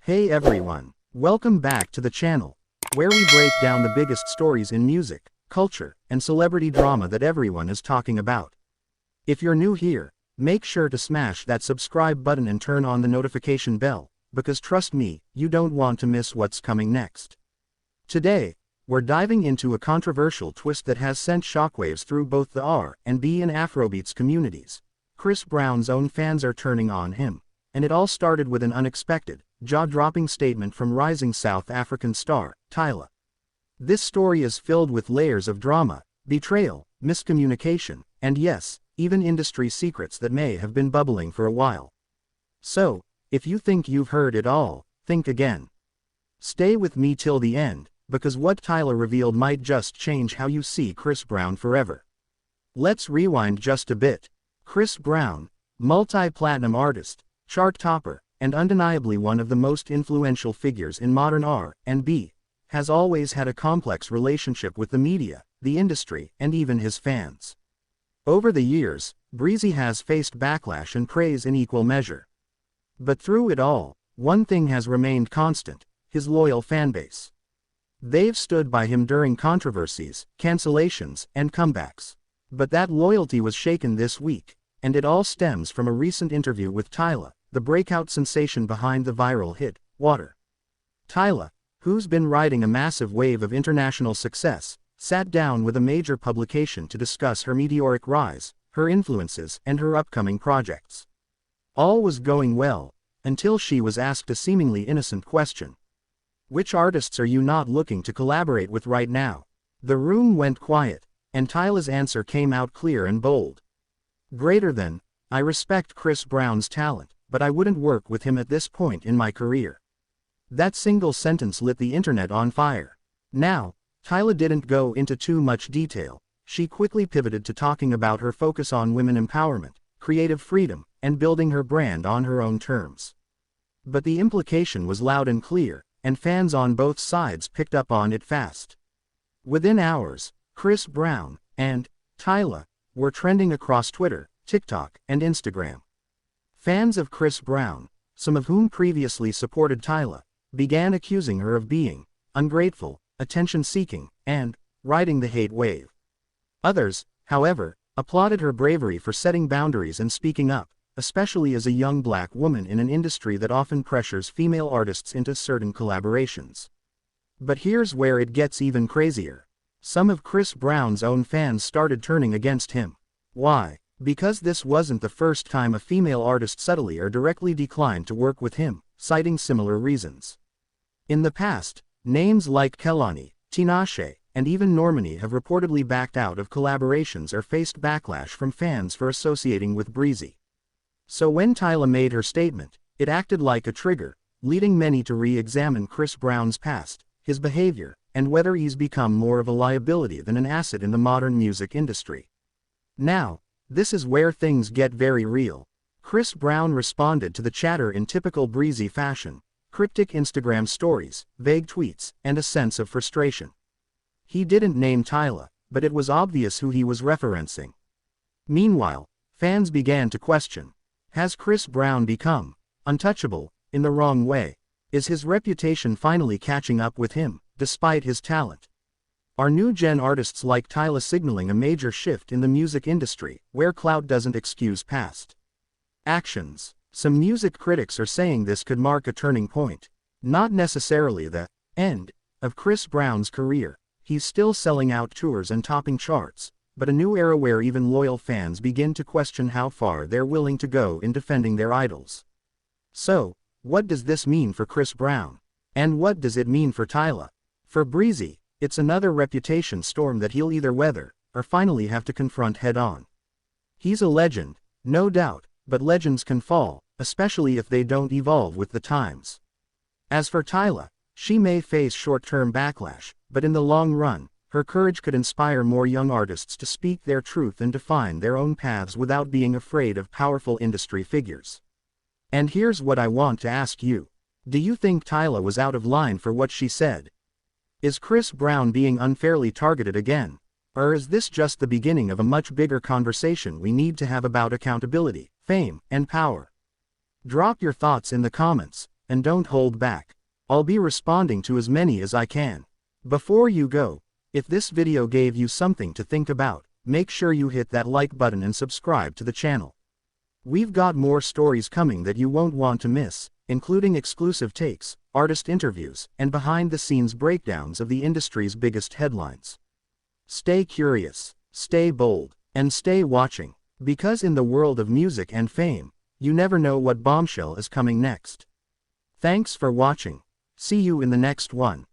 Hey everyone, welcome back to the channel, where we break down the biggest stories in music, culture, and celebrity drama that everyone is talking about. If you're new here, make sure to smash that subscribe button and turn on the notification bell, because trust me, you don't want to miss what's coming next. Today, we're diving into a controversial twist that has sent shockwaves through both the R&B and Afrobeats communities. Chris Brown's own fans are turning on him, and it all started with an unexpected, jaw-dropping statement from rising South African star, Tyla. This story is filled with layers of drama, betrayal, miscommunication, and yes, even industry secrets that may have been bubbling for a while. So, if you think you've heard it all, think again. Stay with me till the end, because what Tyla revealed might just change how you see Chris Brown forever. Let's rewind just a bit. Chris Brown, multi-platinum artist, chart topper, and undeniably one of the most influential figures in modern R&B, has always had a complex relationship with the media, the industry, and even his fans. Over the years, Breezy has faced backlash and praise in equal measure. But through it all, one thing has remained constant: his loyal fanbase. They've stood by him during controversies, cancellations, and comebacks. But that loyalty was shaken this week, and it all stems from a recent interview with Tyla, the breakout sensation behind the viral hit, Water. Tyla, who's been riding a massive wave of international success, sat down with a major publication to discuss her meteoric rise, her influences, and her upcoming projects. All was going well, until she was asked a seemingly innocent question. Which artists are you not looking to collaborate with right now? The room went quiet, and Tyla's answer came out clear and bold. Greater than, I respect Chris Brown's talent, but I wouldn't work with him at this point in my career. That single sentence lit the internet on fire. Now, Tyla didn't go into too much detail. She quickly pivoted to talking about her focus on women empowerment, creative freedom, and building her brand on her own terms. But the implication was loud and clear, and fans on both sides picked up on it fast. Within hours, Chris Brown and Tyla were trending across Twitter, TikTok, and Instagram. Fans of Chris Brown, some of whom previously supported Tyla, began accusing her of being ungrateful, attention-seeking, and riding the hate wave. Others, however, applauded her bravery for setting boundaries and speaking up, especially as a young black woman in an industry that often pressures female artists into certain collaborations. But here's where it gets even crazier. Some of Chris Brown's own fans started turning against him. Why? Because this wasn't the first time a female artist subtly or directly declined to work with him, citing similar reasons. In the past, names like Kehlani, Tinashe, and even Normani have reportedly backed out of collaborations or faced backlash from fans for associating with Breezy. So when Tyla made her statement, it acted like a trigger, leading many to re-examine Chris Brown's past, his behavior, and whether he's become more of a liability than an asset in the modern music industry. Now, this is where things get very real. Chris Brown responded to the chatter in typical Breezy fashion: cryptic Instagram stories, vague tweets, and a sense of frustration. He didn't name Tyla, but it was obvious who he was referencing. Meanwhile, fans began to question: has Chris Brown become untouchable in the wrong way? Is his reputation finally catching up with him, despite his talent? Are new-gen artists like Tyla signaling a major shift in the music industry, where clout doesn't excuse past actions? Some music critics are saying this could mark a turning point. Not necessarily the end of Chris Brown's career. He's still selling out tours and topping charts, but a new era where even loyal fans begin to question how far they're willing to go in defending their idols. So, what does this mean for Chris Brown? And what does it mean for Tyla? For Breezy, it's another reputation storm that he'll either weather, or finally have to confront head-on. He's a legend, no doubt, but legends can fall, especially if they don't evolve with the times. As for Tyla, she may face short-term backlash, but in the long run, her courage could inspire more young artists to speak their truth and define their own paths without being afraid of powerful industry figures. And here's what I want to ask you. Do you think Tyla was out of line for what she said? Is Chris Brown being unfairly targeted again? Or is this just the beginning of a much bigger conversation we need to have about accountability, fame, and power? Drop your thoughts in the comments, and don't hold back. I'll be responding to as many as I can. Before you go, if this video gave you something to think about, make sure you hit that like button and subscribe to the channel. We've got more stories coming that you won't want to miss, including exclusive takes, artist interviews, and behind-the-scenes breakdowns of the industry's biggest headlines. Stay curious, stay bold, and stay watching, because in the world of music and fame, you never know what bombshell is coming next. Thanks for watching. See you in the next one.